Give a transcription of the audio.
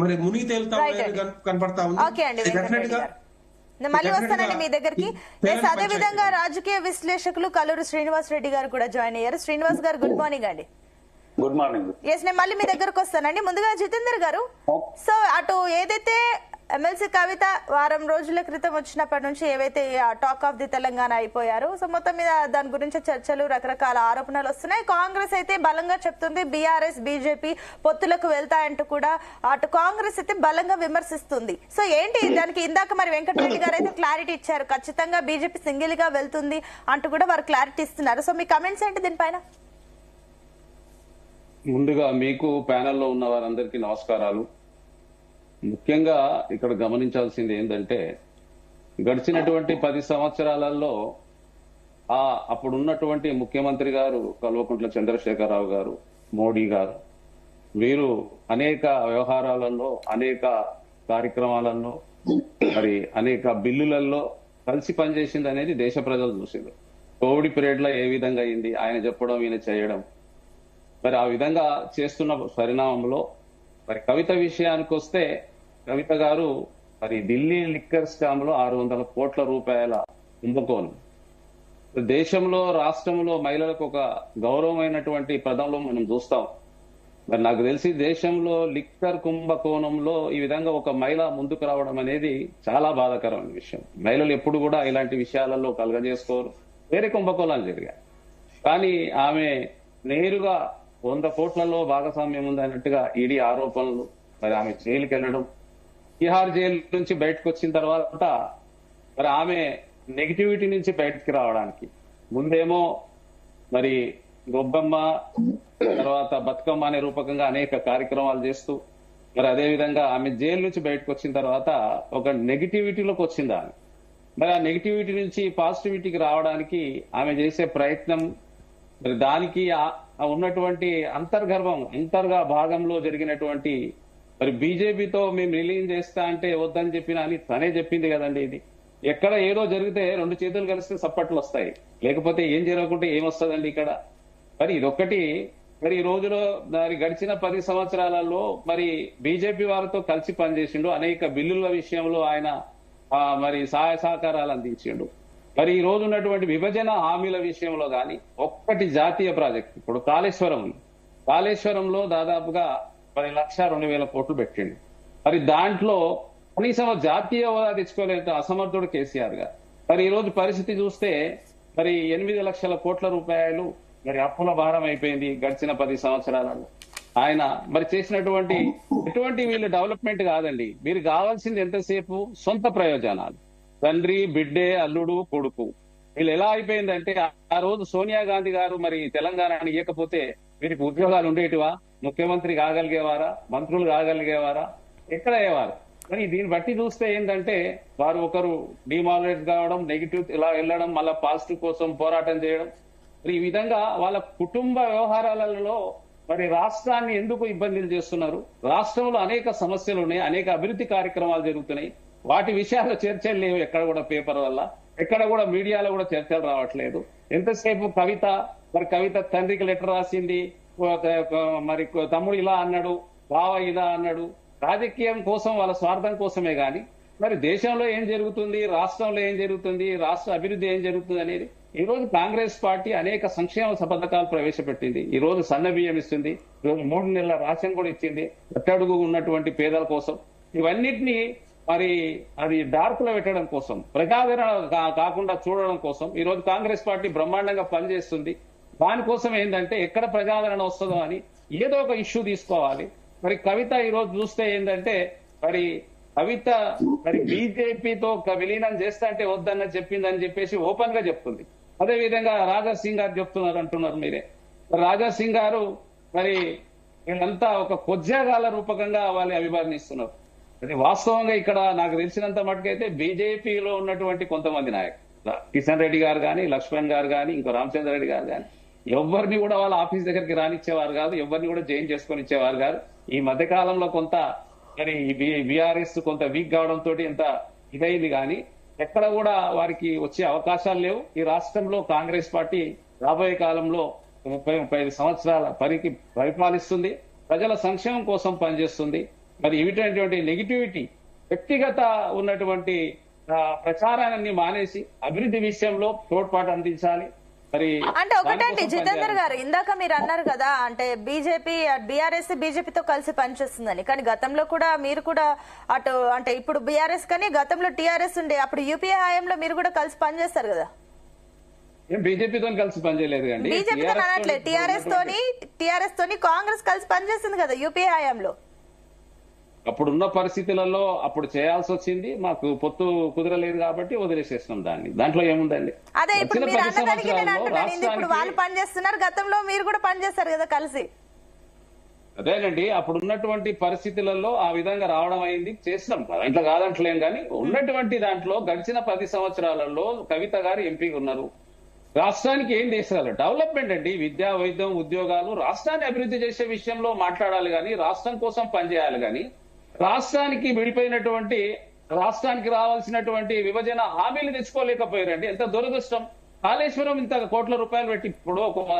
మరి మునిగి తేలుతా కనపడతా ఉంది. డెఫినెట్ గా మళ్ళీ వస్తానండి మీ దగ్గరికి. అదే విధంగా రాజకీయ విశ్లేషకులు కల్లూరి శ్రీనివాస్ రెడ్డి గారు కూడా జాయిన్ అయ్యారు. శ్రీనివాస్ గారు గుడ్ మార్నింగ్ అండి. Good morning. ఎస్, నేను మళ్ళీ మీ దగ్గరకు వస్తానండి. ముందుగా జితేందర్ గారు, సో అటు ఏదైతే ఎమ్మెల్సీ కవిత వారం రోజుల క్రితం వచ్చినప్పటి నుంచి ఏవైతే టాక్ ఆఫ్ ది తెలంగాణ అయిపోయారు, సో మొత్తం మీద దాని గురించి చర్చలు, రకరకాల ఆరోపణలు వస్తున్నాయి. కాంగ్రెస్ అయితే బలంగా చెప్తుంది బీఆర్ఎస్ బీజేపీ పొత్తులకు వెళ్తాయంటూ కూడా అటు కాంగ్రెస్ అయితే బలంగా విమర్శిస్తుంది. సో ఏంటి దానికి ఇందాక మరి వెంకటరెడ్డి గారు అయితే క్లారిటీ ఇచ్చారు, ఖచ్చితంగా బీజేపీ సింగిల్ గా వెళ్తుంది అంటూ కూడా వారు క్లారిటీ ఇస్తున్నారు. సో మీ కమెంట్స్ ఏంటి దీనిపైన? ముందుగా మీకు ప్యానెల్లో ఉన్న వారందరికీ నమస్కారాలు. ముఖ్యంగా ఇక్కడ గమనించాల్సింది ఏంటంటే గడిచినటువంటి 10 సంవత్సరాలలో అప్పుడున్నటువంటి ముఖ్యమంత్రి గారు కల్వకుంట్ల చంద్రశేఖరరావు గారు, మోడీ గారు, వీరు అనేక వ్యవహారాలలో, అనేక కార్యక్రమాలలో, మరి అనేక బిల్లులలో కలిసి పనిచేసింది అనేది దేశ ప్రజలు చూసింది. కోవిడ్ పీరియడ్ లో ఏ విధంగా అయింది, ఆయన చెప్పడం ఈయన చేయడం, మరి ఆ విధంగా చేస్తున్న పరిణామంలో మరి కవిత విషయానికి వస్తే కవిత గారు మరి ఢిల్లీ లిక్కర్ స్కామ్ లో 600 కోట్ల రూపాయల కుంభకోణం, దేశంలో రాష్ట్రంలో మహిళలకు ఒక గౌరవమైనటువంటి పదంలో మనం చూస్తాం. మరి నాకు తెలిసి దేశంలో లిక్కర్ కుంభకోణంలో ఈ విధంగా ఒక మహిళ ముందుకు రావడం అనేది చాలా బాధాకరమైన విషయం. మహిళలు ఎప్పుడు కూడా ఇలాంటి విషయాలలో కలగజేసుకోరు. వేరే కుంభకోణాలు జరిగాయి, కానీ ఆమె నేరుగా 100 కోట్లలో భాగస్వామ్యం ఉందన్నట్టుగా ఈడీ ఆరోపణలు, మరి ఆమె జైలుకి వెళ్ళడం, తిహార్ జైలు నుంచి బయటకు వచ్చిన తర్వాత మరి ఆమె నెగిటివిటీ నుంచి బయటకు రావడానికి ముందేమో మరి గొబ్బమ్మ, తర్వాత బతుకమ్మ అనే రూపకంగా అనేక కార్యక్రమాలు చేస్తూ, మరి అదే విధంగా ఆమె జైలు నుంచి బయటకు వచ్చిన తర్వాత ఒక నెగిటివిటీలోకి వచ్చింది ఆమె. మరి ఆ నెగిటివిటీ నుంచి పాజిటివిటీకి రావడానికి ఆమె చేసే ప్రయత్నం, మరి దానికి ఉన్నటువంటి అంతర్గా భాగంలో జరిగినటువంటి మరి బీజేపీతో మేము రిలీజ్ చేస్తా అంటే వద్దని చెప్పిన అని తనే చెప్పింది కదండి. ఇది ఎక్కడ ఏదో జరిగితే 2 చేతులు కలిస్తే సప్పట్లు వస్తాయి, లేకపోతే ఏం జరగకుంటే ఏమొస్తుందండి ఇక్కడ. మరి ఇదొక్కటి. మరి ఈ రోజులో మరి గడిచిన 10 సంవత్సరాలలో మరి బీజేపీ వారితో కలిసి పనిచేసిండు, అనేక బిల్లుల విషయంలో ఆయన మరి సహాయ సహకారాలు అందించిండు. మరి ఈ రోజు ఉన్నటువంటి విభజన హామీల విషయంలో కానీ ఒక్కటి జాతీయ ప్రాజెక్ట్, ఇప్పుడు కాళేశ్వరంలో దాదాపుగా 10,02,000 కోట్లు పెట్టిండు. మరి దాంట్లో కనీసం జాతీయ హోదా తెచ్చుకోలేదు అసమర్థుడు కేసీఆర్ గారు. మరి ఈ రోజు పరిస్థితి చూస్తే మరి 8 లక్షల కోట్ల రూపాయలు మరి అప్పుల భారం అయిపోయింది గడిచిన 10 సంవత్సరాలలో. ఆయన మరి చేసినటువంటి ఎటువంటి వీళ్ళు డెవలప్మెంట్ కాదండి. మీరు కావాల్సింది ఎంతసేపు సొంత ప్రయోజనాలు, తండ్రి, బిడ్డే, అల్లుడు, కొడుకు. వీళ్ళు ఎలా అయిపోయిందంటే ఆ రోజు సోనియా గాంధీ గారు మరి తెలంగాణని ఇవ్వకపోతే వీరికి ఉద్యోగాలు ఉండేటివా, ముఖ్యమంత్రి కాగలిగేవారా, మంత్రులు కాగలిగేవారా, ఎక్కడ అయ్యేవారు. మరి దీన్ని బట్టి చూస్తే ఏంటంటే వారు ఒకరు డిమాలరేట్ కావడం, నెగిటివ్ ఇలా వెళ్ళడం, మళ్ళా పాజిటివ్ కోసం పోరాటం చేయడం, మరి ఈ విధంగా వాళ్ళ కుటుంబ వ్యవహారాలలో మరి రాష్ట్రాన్ని ఎందుకు ఇబ్బందులు చేస్తున్నారు. రాష్ట్రంలో అనేక సమస్యలు ఉన్నాయి, అనేక అభివృద్ధి కార్యక్రమాలు జరుగుతున్నాయి, వాటి విషయాల్లో చర్చలు లేవు. ఎక్కడ కూడా పేపర్ వల్ల, ఎక్కడ కూడా మీడియాలో కూడా చర్చలు రావట్లేదు. ఎంతసేపు కవిత, మరి కవిత తండ్రికి లెటర్ రాసింది, మరి తమ్ముడు ఇలా అన్నాడు, బావ ఇలా అన్నాడు, రాజకీయం కోసం వాళ్ళ స్వార్థం కోసమే గాని మరి దేశంలో ఏం జరుగుతుంది, రాష్ట్రంలో ఏం జరుగుతుంది, రాష్ట్ర అభివృద్ధి ఏం జరుగుతుంది అనేది. ఈ రోజు కాంగ్రెస్ పార్టీ అనేక సంక్షేమ పథకాలు ప్రవేశపెట్టింది. ఈ రోజు సన్న బియ్యం ఇస్తుంది, ఈ రోజు 3 నెలల రేషన్ కూడా ఇచ్చింది అట్టడుగు ఉన్నటువంటి పేదల కోసం. ఇవన్నిటినీ మరి అది డార్క్ లో పెట్టడం కోసం, ప్రజాదరణ కాకుండా చూడడం కోసం ఈ రోజు కాంగ్రెస్ పార్టీ బ్రహ్మాండంగా పనిచేస్తుంది. దానికోసం ఏంటంటే ఎక్కడ ప్రజాదరణ వస్తుందో అని ఏదో ఒక ఇష్యూ తీసుకోవాలి. మరి కవిత ఈ రోజు చూస్తే ఏంటంటే మరి కవిత మరి బీజేపీతో విలీనం చేస్తా అంటే వద్దన్న చెప్పిందని చెప్పేసి ఓపెన్ గా చెప్తుంది. అదే విధంగా రాజా సింగ్ గారు చెప్తున్నారు అంటున్నారు మీరే. రాజా సింగ్ గారు మరి వీళ్ళంతా ఒక కొజ్జాగాల రూపకంగా వాళ్ళు అభివర్ణిస్తున్నారు. అది వాస్తవంగా ఇక్కడ నాకు తెలిసినంత మటుకైతే బీజేపీలో ఉన్నటువంటి కొంతమంది నాయకులు, కిషన్ రెడ్డి గారు కానీ, లక్ష్మణ్ గారు కానీ, ఇంకో రామచంద్ర రెడ్డి గారు కానీ ఎవరిని కూడా వాళ్ళ ఆఫీస్ దగ్గరికి రానిచ్చేవారు కాదు, ఎవరిని కూడా జాయిన్ చేసుకొని ఇచ్చేవారు కాదు. ఈ మధ్య కాలంలో కొంత మరి బీఆర్ఎస్ కొంత వీక్ కావడంతో ఇంత ఇదైంది, కానీ ఎక్కడ కూడా వారికి వచ్చే అవకాశాలు లేవు. ఈ రాష్ట్రంలో కాంగ్రెస్ పార్టీ రాబోయే కాలంలో 30-35 సంవత్సరాల పరిపాలిస్తుంది, ప్రజల సంక్షేమం కోసం పనిచేస్తుంది. మరి ఇటువంటి నెగిటివిటీ, వ్యక్తిగత ఉన్నటువంటి ప్రచారాన్ని మానేసి అభివృద్ధి విషయంలో తోడ్పాటు అందించాలి. మరి అంటే ఒకటండి జితేందర్ గారు, ఇందాక మీరు అన్నారు కదా, అంటే బీజేపీ బీఆర్ఎస్ బీజేపీతో కలిసి పనిచేస్తుందని. కానీ గతంలో కూడా మీరు కూడా అటు అంటే ఇప్పుడు బీఆర్ఎస్ కానీ గతంలో టీఆర్ఎస్ ఉండే, అప్పుడు యూపీఏ హయాంలో మీరు కూడా కలిసి పనిచేస్తారు కదా. బీజేపీతో కలిసి పనిచేయలేదు కండి, బీజేపీతో అనట్లేదు, టీఆర్ఎస్ తోని కాంగ్రెస్ కలిసి పనిచేస్తుంది కదా యూపీఏ హయాంలో. అప్పుడున్న పరిస్థితులలో అప్పుడు చేయాల్సి వచ్చింది, మాకు పొత్తు కుదరలేదు కాబట్టి వదిలేసేస్తున్నాం దాన్ని. దాంట్లో ఏముందండి? అదే ఇప్పుడు మీరు అన్నదానికి నేను అంటున్నాను, ఇప్పుడు వాళ్ళు పనిచేస్తున్నారు, గతంలో మీరు కూడా పనిచేస్తారు కదా కలిసి. అదేనండి, అప్పుడు ఉన్నటువంటి పరిస్థితులలో ఆ విధంగా రావడం అయింది, చేసినాం. ఇంట్లో కాదంటలేం కానీ ఉన్నటువంటి దాంట్లో గడిచిన 10 సంవత్సరాలలో కవిత గారు ఎంపీగా ఉన్నారు. రాష్ట్రానికి ఏం చేస్తారు? డెవలప్మెంట్ అండి, విద్య, వైద్యం, ఉద్యోగాలు, రాష్ట్రాన్ని అభివృద్ధి చేసే విషయంలో మాట్లాడాలి కానీ, రాష్ట్రం కోసం పనిచేయాలి కానీ, రాష్ట్రానికి విడిపోయినటువంటి రాష్ట్రానికి రావాల్సినటువంటి విభజన హామీలు తెచ్చుకోలేకపోయారండి. ఎంత దురదృష్టం. కాళేశ్వరం ఇంత కోట్ల రూపాయలు పెట్టి ఇప్పుడు ఒక